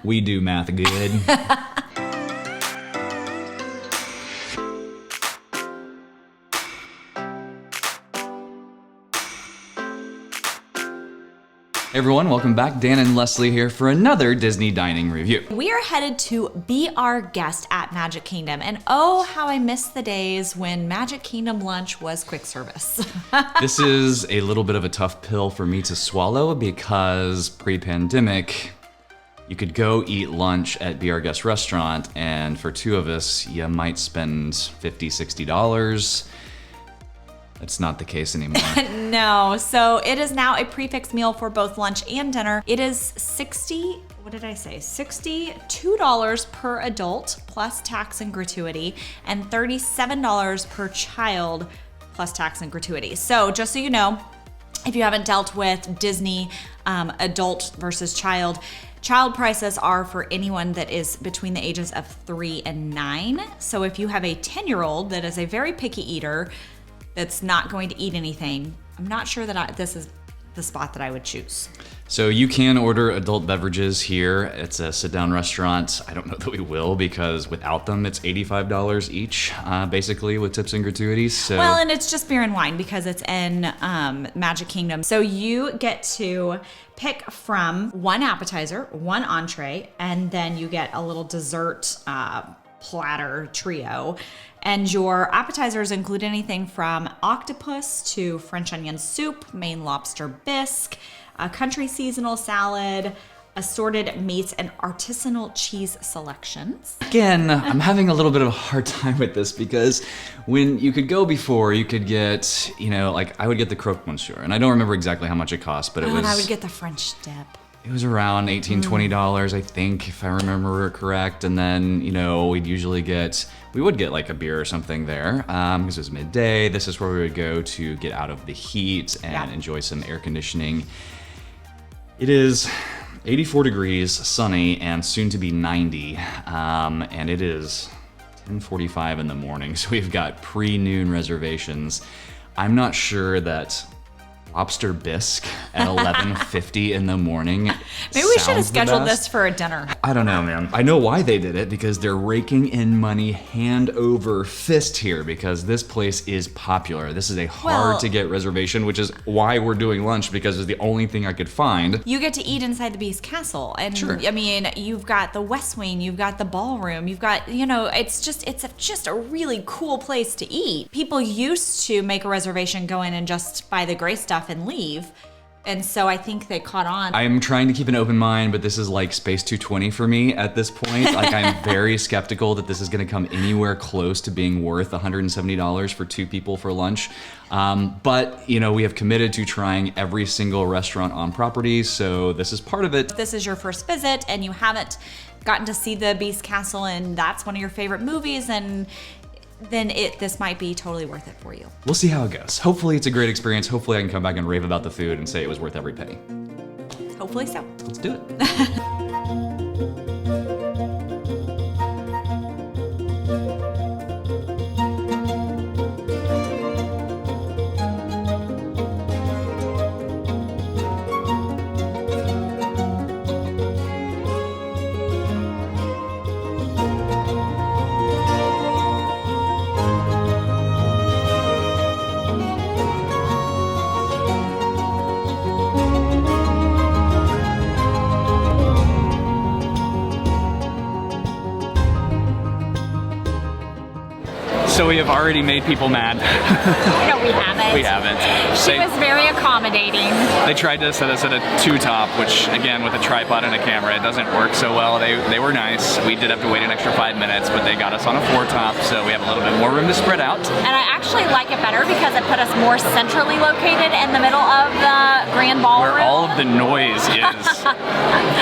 We do math good. Hey everyone, welcome back. Dan and Leslie here for another Disney dining review. We are headed to be our guest at Magic Kingdom, and oh, how I miss the days when Magic Kingdom lunch was quick service. This is a little bit of a tough pill for me to swallow because pre-pandemic, you could go eat lunch at Be Our Guest restaurant, and for two of us, you might spend $50, $60. That's not the case anymore. No, so it is now a prix fixe meal for both lunch and dinner. It is $62 per adult plus tax and gratuity, and $37 per child plus tax and gratuity. So just so you know, if you haven't dealt with Disney adult versus child prices are for anyone that is between the ages of 3 and 9. So if you have a 10-year-old that is a very picky eater, that's not going to eat anything, I'm not sure that this is the spot that I would choose. So you can order adult beverages here. It's a sit-down restaurant. I don't know that we will because without them, it's $85 each, basically with tips and gratuities. So. Well, and it's just beer and wine because it's in Magic Kingdom. So you get to pick from one appetizer, one entree, and then you get a little dessert platter trio. And your appetizers include anything from octopus to French onion soup, Maine lobster bisque, a country seasonal salad, assorted meats, and artisanal cheese selections. Again, I'm having a little bit of a hard time with this because when you could go before, you could get, like I would get the croque monsieur, and I don't remember exactly how much it cost, but it was... And I would get the French dip. It was around $18, $20, I think, if I remember it correct. And then, we would get like a beer or something there because it was midday. This is where we would go to get out of the heat and enjoy some air conditioning. It is 84 degrees, sunny, and soon to be 90. And it is 10:45 in the morning. So we've got pre-noon reservations. I'm not sure that lobster bisque at 11:50 in the morning. Maybe we should have scheduled this for a dinner. I don't know, man. I know why they did it, because they're raking in money hand over fist here because this place is popular. This is a hard to get reservation, which is why we're doing lunch, because it's the only thing I could find. You get to eat inside the Beast Castle. And sure. I mean, you've got the West Wing, you've got the ballroom, you've got, it's just a really cool place to eat. People used to make a reservation, go in and just buy the gray stuff and leave. And so I think they caught on. I'm trying to keep an open mind, but this is like Space 220 for me at this point. Like, I'm very skeptical that this is going to come anywhere close to being worth $170 for two people for lunch. But, we have committed to trying every single restaurant on property, so this is part of it. If this is your first visit and you haven't gotten to see the Beast Castle and that's one of your favorite movies, and then this might be totally worth it for you. We'll see how it goes. Hopefully it's a great experience. Hopefully I can come back and rave about the food and say it was worth every penny. Hopefully so. Let's do it. So we have already made people mad. No, we haven't. We haven't. She was very accommodating. They tried to set us at a 2-top, which again, with a tripod and a camera, it doesn't work so well. They were nice. We did have to wait an extra 5 minutes, but they got us on a 4-top, so we have a little bit more room to spread out. And I actually like it better because it put us more centrally located in the middle of the grand ballroom. Where all of the noise is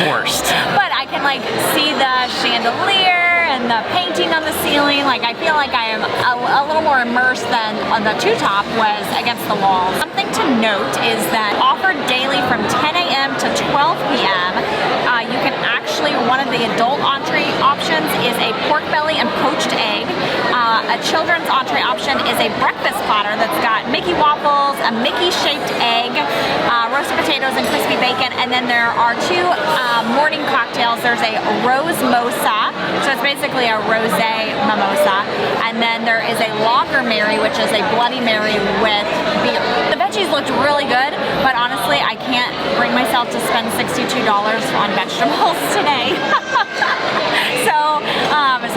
forced. But I can see the chandelier and the painting on the ceiling. I feel like I am a little more immersed than on the 2-top was against the wall. Something to note is that offered daily from 10 a.m. to 12 p.m. You can actually, one of the adult entree options is a pork belly and poached egg. A children's entree option is a breakfast platter that's got Mickey waffles, a Mickey-shaped egg, roasted potatoes, and crispy bacon. And then there are two morning cocktails. There's a rose mosa, so it's basically a rosé mimosa. And then there is a Lager Mary, which is a Bloody Mary with beer. The veggies looked really good, but honestly, I can't bring myself to spend $62 on vegetables today.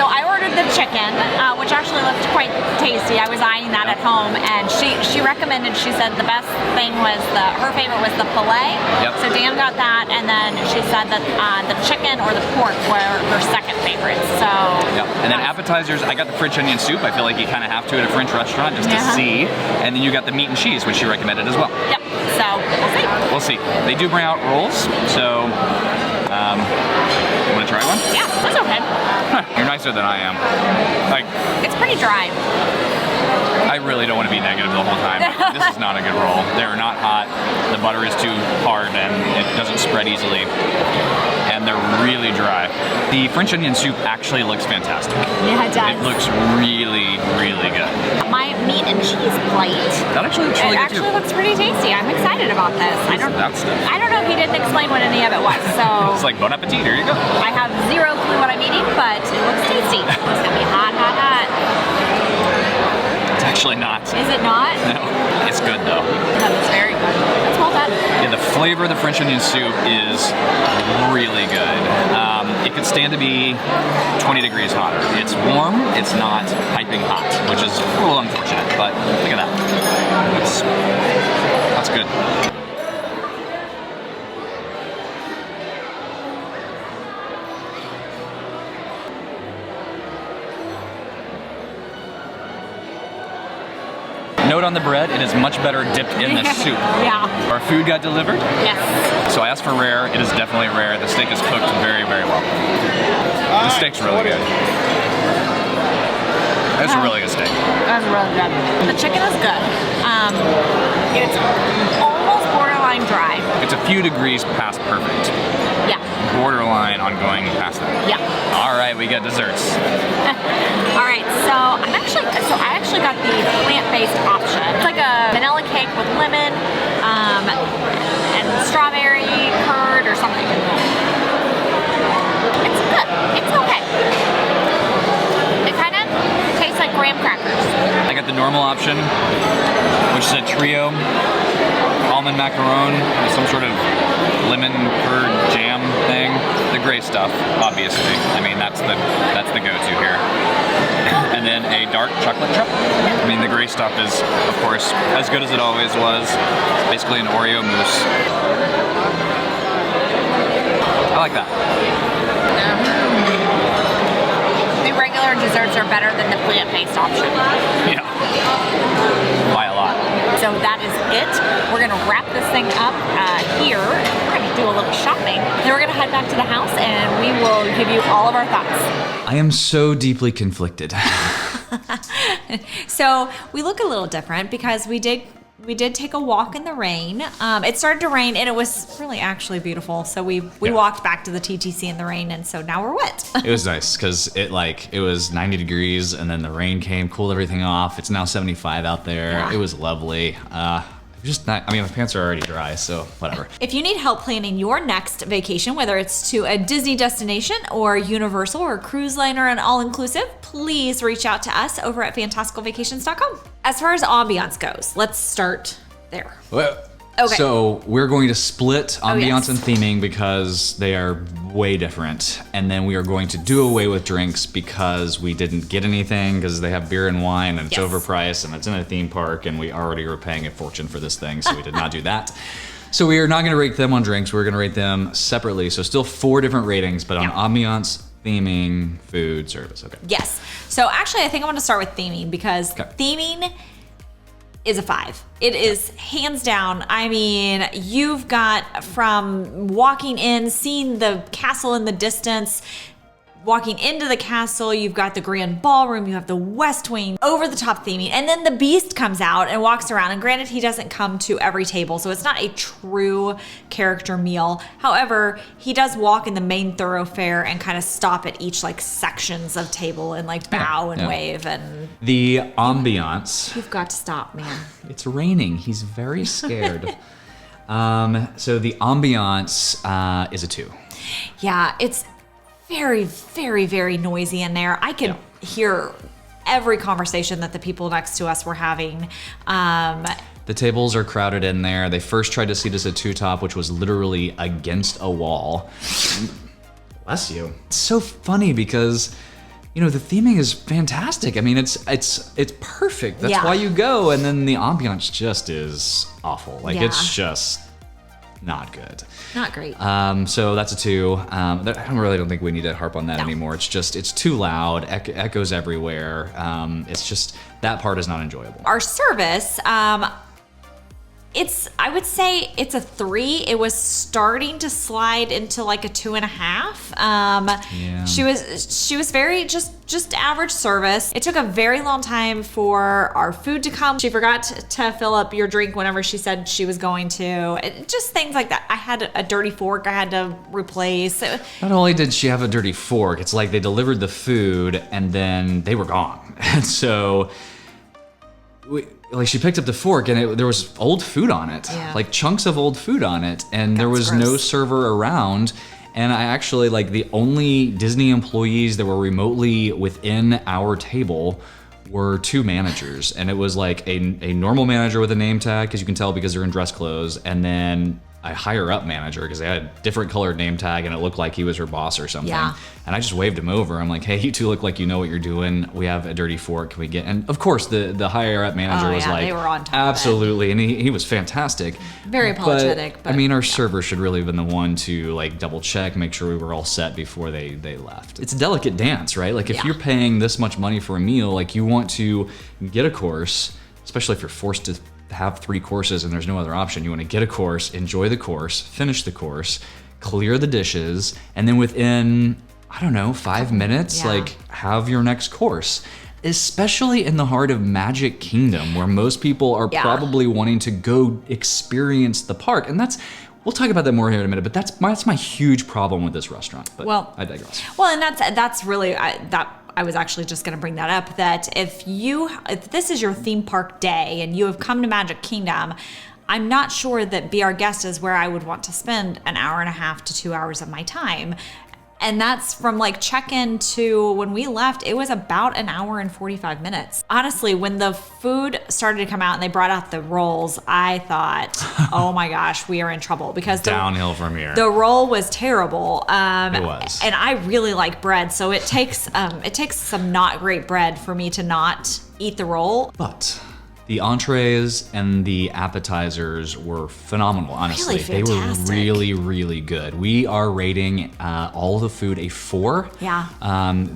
So I ordered the chicken, which actually looked quite tasty. I was eyeing that at home, and she recommended, she said the best thing was her favorite was the filet. Yep. So Dan got that, and then she said that the chicken or the pork were her second favorite. So. Yep. And then appetizers, I got the French onion soup. I feel like you kind of have to at a French restaurant just to see. And then you got the meat and cheese, which she recommended as well. Yep. So we'll see. We'll see. They do bring out rolls, so you want to try one? Yeah, that's okay. You're nicer than I am. Like, It's pretty dry. I really don't want to be negative the whole time. This is not a good roll. They're not hot. The butter is too hard and it doesn't spread easily. And they're really dry. The French onion soup actually looks fantastic. Yeah, it does. It looks really, really good. My meat and cheese plate. That actually looks really It good actually too. looks pretty tasty. I'm excited about this. I don't know if he didn't explain what any of it was, so. It's like bon appetit, here you go. I have zero clue what I'm eating, but it looks tasty. It's gonna be hot, hot, hot. It's actually not. Is it not? No, it's good though. That is very good. Let's hold that. Yeah, the flavor of the French onion soup is really good. It could stand to be 20 degrees hotter. It's warm, it's not piping hot, which is a little unfortunate, but look at that. That's good. Note on the bread, it is much better dipped in the soup. Yeah. Our food got delivered. Yes. So I asked for rare. It is definitely rare. The steak is cooked very, very well. The steak's really good. It's a really good steak. That's really good. The chicken is good. It's almost borderline dry. It's a few degrees past perfect. Yeah. Borderline on going past that. Yeah. All right, we got desserts. All right, so I actually got the plant-based option. It's like a vanilla cake with lemon and strawberry curd or something. It's good. It's okay. It kind of tastes like graham crackers. I got the normal option, which is a trio almond macaron with some sort of lemon curd jam thing. The gray stuff, obviously. I mean, that's the go-to here. And then a dark chocolate chip. I mean, the gray stuff is, of course, as good as it always was. It's basically an Oreo mousse. I like that. The regular desserts are better than the plant-based option. Yeah. By a lot. So that is it. We're gonna wrap this thing up here. We're gonna do a little shopping. Then we're gonna head back to the house and we will give you all of our thoughts. I am so deeply conflicted. So we look a little different because we did take a walk in the rain. It started to rain and it was really actually beautiful. So we walked back to the TTC in the rain, and so now we're wet. It was nice because it was 90 degrees and then the rain came, cooled everything off. It's now 75 out there. Yeah. It was lovely. Just not, I mean, my pants are already dry, so whatever. If you need help planning your next vacation, whether it's to a Disney destination or Universal or a cruise line or an all-inclusive, please reach out to us over at fantasticalvacations.com. As far as Ambiance goes, let's start there. Well, Okay. So we're going to split Ambiance yes. and theming because they are way different. And then we are going to do away with drinks because we didn't get anything because they have beer and wine and it's Yes. overpriced and it's in a theme park and we already were paying a fortune for this thing, so we did not do that. So we are not going to rate them on drinks. We're going to rate them separately. So still 4 different ratings, but on Ambiance, theming, food, service. Okay. Yes. So actually, I think I want to start with theming because Okay. theming is a 5. It is hands down. I mean, you've got from walking in, seeing the castle in the distance, walking into the castle, you've got the grand ballroom, you have the West Wing, over the top theming, and then the Beast comes out and walks around. And granted, he doesn't come to every table, so it's not a true character meal. However, he does walk in the main thoroughfare and kind of stop at each like sections of table and like bow and wave. And The ambiance. you've got to stop, man. It's raining. He's very scared. So the ambiance is a 2. Yeah, it's very, very, very noisy in there. I could hear every conversation that the people next to us were having. The tables are crowded in there. They first tried to seat us at 2 top, which was literally against a wall. Bless you. It's so funny because, you know, the theming is fantastic. I mean, it's perfect. That's why you go. And then the ambiance just is awful. Like it's just not good. Not great. So that's a 2. I really don't think we need to harp on that anymore. It's just, it's too loud, echoes everywhere. It's just, that part is not enjoyable. Our service, I would say it's a 3. It was starting to slide into like a 2.5. She was very just average service. It took a very long time for our food to come. She forgot to fill up your drink whenever she said she was going to. Just things like that. I had a dirty fork I had to replace. Not only did she have a dirty fork, it's like they delivered the food and then they were gone. And so she picked up the fork and there was old food on it, like chunks of old food on it, and there was no server around. And I actually, like, the only Disney employees that were remotely within our table were 2 managers. And it was like a normal manager with a name tag, because you can tell because they're in dress clothes, and then a higher up manager because they had a different colored name tag and it looked like he was her boss or something. Yeah. And I just waved him over. I'm like, hey, you 2 look like you know what you're doing. We have a dirty fork. Can we get? And of course, the higher up manager was like, they were on top absolutely, and he was fantastic. Very apologetic. But I mean, our server should really have been the one to like double check, make sure we were all set before they left. It's a delicate dance, right? Like if you're paying this much money for a meal, like you want to get a course, especially if you're forced to have 3 courses and there's no other option. You want to get a course, enjoy the course, finish the course, clear the dishes, and then within, I don't know, 5 minutes, like have your next course. Especially in the heart of Magic Kingdom, where most people are probably wanting to go experience the park. And we'll talk about that more here in a minute, but that's my huge problem with this restaurant. But I digress. Well, and that's really, I was actually just going to bring that up, that if this is your theme park day and you have come to Magic Kingdom, I'm not sure that Be Our Guest is where I would want to spend an hour and a half to 2 hours of my time. And that's from like check-in to when we left, it was about an hour and 45 minutes. Honestly, when the food started to come out and they brought out the rolls, I thought, oh my gosh, we are in trouble, because downhill from here. The roll was terrible. It was. And I really like bread, so it takes some not great bread for me to not eat the roll. But the entrees and the appetizers were phenomenal, honestly. Really fantastic. They were really, really good. We are rating all the food a 4. Yeah.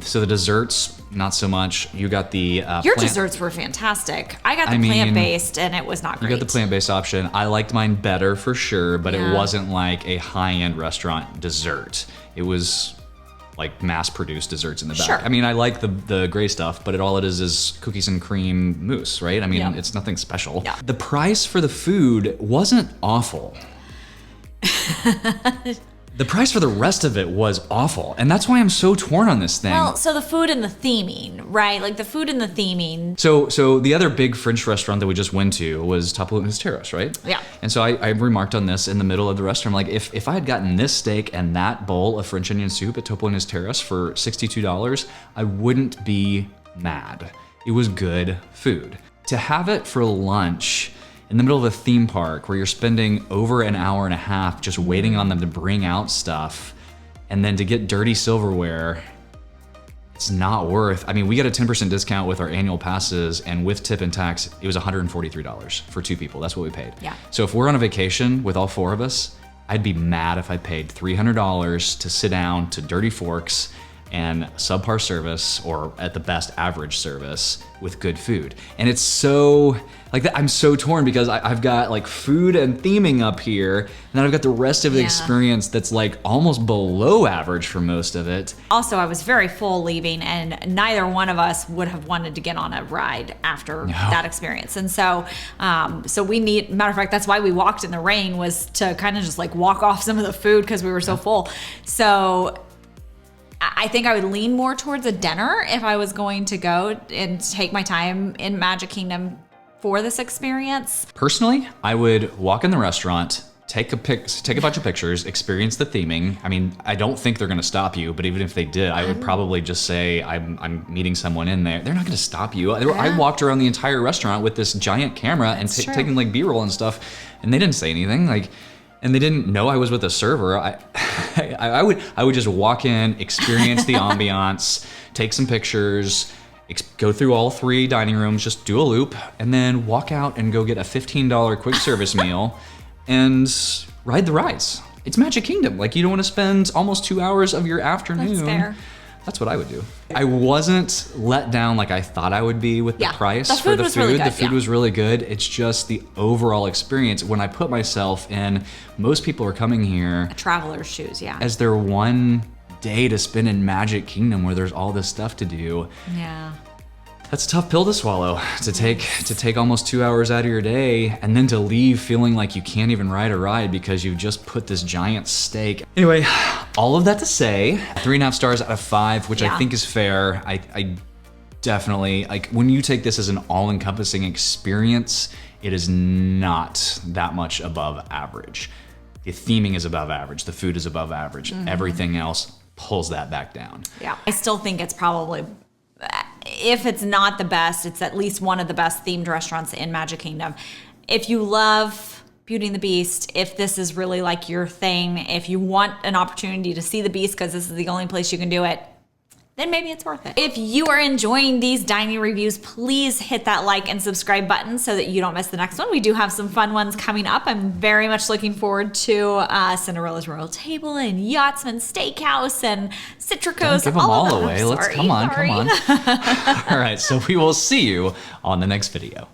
So the desserts, not so much. You got the Your desserts were fantastic. I got the plant-based, and it was not great. You got the plant-based option. I liked mine better for sure, but it wasn't like a high-end restaurant dessert. It was like mass-produced desserts in the back. Sure. I mean, I like the gray stuff, but all it is cookies and cream mousse, right? I mean, it's nothing special. Yeah. The price for the food wasn't awful. The price for the rest of it was awful, and that's why I'm so torn on this thing. Well, so the food and the theming, right? Like the food and the theming. So the other big French restaurant that we just went to was Topolino's Terrace, right? Yeah. And so I remarked on this in the middle of the restaurant, like if I had gotten this steak and that bowl of French onion soup at Topolino's Terrace for $62, I wouldn't be mad. It was good food. To have it for lunch in the middle of a theme park where you're spending over an hour and a half just waiting on them to bring out stuff, and then to get dirty silverware, it's not worth. I mean, we got a 10% discount with our annual passes, and with tip and tax, it was $143 for 2 people. That's what we paid. Yeah. So if we're on a vacation with all 4 of us, I'd be mad if I paid $300 to sit down to dirty forks, and subpar service, or at the best average service with good food. And it's so, like that, I'm so torn because I've got like food and theming up here, and then I've got the rest of the experience that's like almost below average for most of it. Also, I was very full leaving, and neither one of us would have wanted to get on a ride after that experience. And so, so we need, matter of fact, that's why we walked in the rain, was to kind of just like walk off some of the food because we were so full. So I think I would lean more towards a dinner if I was going to go and take my time in Magic Kingdom for this experience. Personally, I would walk in the restaurant, take a bunch of pictures, experience the theming. I mean, I don't think they're gonna stop you, but even if they did, I would probably just say I'm meeting someone in there. They're not gonna stop you. I walked around the entire restaurant with this giant camera and taking like B-roll and stuff, and they didn't say anything. Like, and they didn't know I was with a server. I would just walk in, experience the ambiance, take some pictures, go through all 3 dining rooms, just do a loop, and then walk out and go get a $15 quick service meal and ride the rides. It's Magic Kingdom. Like, you don't want to spend almost 2 hours of your afternoon. That's fair. That's what I would do. I wasn't let down like I thought I would be with the price for the food. Really good, the food was really good. It's just the overall experience. When I put myself in, most people are coming here Traveler's shoes, as their one day to spend in Magic Kingdom where there's all this stuff to do. Yeah. That's a tough pill to swallow, to take almost 2 hours out of your day and then to leave feeling like you can't even ride a ride because you've just put this giant stake. Anyway, all of that to say, 3.5 stars out of 5, which I think is fair. I definitely, like, when you take this as an all-encompassing experience, it is not that much above average. The theming is above average, the food is above average, everything else pulls that back down. Yeah, I still think it's probably, if it's not the best, it's at least one of the best themed restaurants in Magic Kingdom. If you love Beauty and the Beast, if this is really like your thing, if you want an opportunity to see the Beast because this is the only place you can do it, then maybe it's worth it. If you are enjoying these dining reviews, please hit that like and subscribe button so that you don't miss the next one. We do have some fun ones coming up. I'm very much looking forward to Cinderella's Royal Table and Yachtsman Steakhouse and Citricos. Don't give them all away. Come on. All right, so we will see you on the next video.